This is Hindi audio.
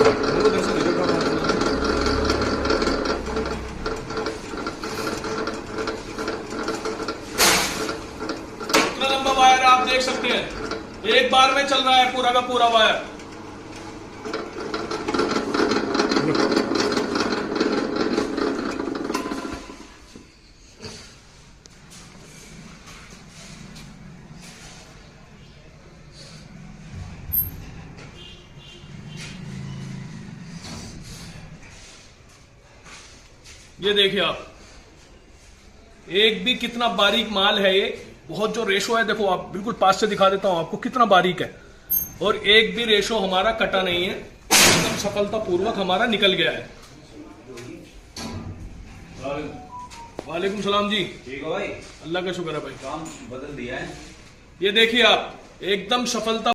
कितना लंबा वायर है आप देख सकते हैं, एक बार में चल रहा है पूरा का पूरा वायर। ये देखिए आप, एक भी कितना बारीक माल है ये, बहुत जो रेशो है देखो आप, बिल्कुल पास से दिखा देता हूं आपको कितना बारीक है, और एक भी रेशो हमारा कटा नहीं है, एकदम सफलतापूर्वक हमारा निकल गया है। वालेकुम सलाम जी। ठीक है भाई, अल्लाह का शुक्र है भाई, काम बदल दिया है। ये देखिए आप, एकदम सफलता